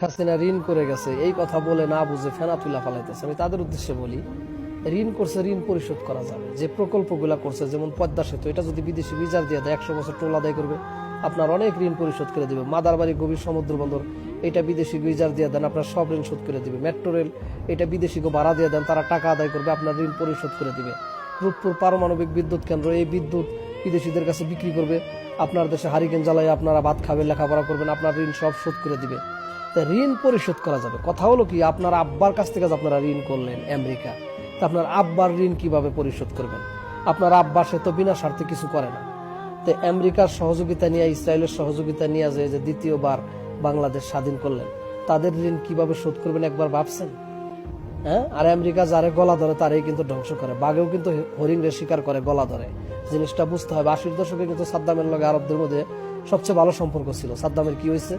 হাসিনা ঋণ করে গেছে এই কথা বলে না বুঝে ফেনা তুলা ফালাইতেছে। আমি তাদের উদ্দেশ্যে বলি, ঋণ করছে, ঋণ পরিশোধ করা যাবে। যে প্রকল্পগুলা করছে, যেমন পদ্মা সেতু, এটা যদি বিদেশি বিচার দিয়ে দেয় 100 বছর টোল আদায় করবে, আপনার অনেক ঋণ পরিশোধ করে দিবে। মাদারবাড়ি গভীর সমুদ্র বন্দর, এটা বিদেশি বিচার দিয়ে দেন, আপনার সব ঋণ শোধ করে দিবে। মেট্রো রেল, এটা বিদেশিকে ভাড়া দিয়ে দেন, তারা টাকা আদায় করবে, আপনার ঋণ পরিশোধ করে দিবে। রূপপুর পারমাণবিক বিদ্যুৎ কেন্দ্র, এই বিদ্যুৎ বিদেশিদের কাছে বিক্রি করবে, আপনার দেশে হারিকেন জ্বালায় আপনারা ভাত খাবেন, লেখাপড়া করবেন, আপনার ঋণ সব শোধ করে দিবে। ঋণ পরিশোধ করা যাবে। কথা হলো কি, আপনার আব্বার কাছ থেকে আপনারা ঋণ করলেন আমেরিকা, তা আপনার আব্বার ঋণ কিভাবে পরিশোধ করবেন? আপনার আব্বা সে তো বিনা স্বার্থে কিছু করে না। তো আমেরিকার সহযোগিতা নিয়ে, ইসরায়েলের সহযোগিতা নিয়ে যে দ্বিতীয়বার বাংলাদেশ স্বাধীন করলেন, তাদের ঋণ কিভাবে শোধ করবেন একবার ভাবছেন? হ্যাঁ, আর আমেরিকা যারে গলা ধরে তারাই কিন্তু ধ্বংস করে। বাঘেও কিন্তু হরিণরে শিকার করে, গলা ধরে। জিনিসটা বুঝতে হবে। 80-র দশকে কিন্তু সাদ্দামের লগে আরবদের মধ্যে সবচেয়ে ভালো সম্পর্ক ছিল। সাদ্দামের কি হয়েছে?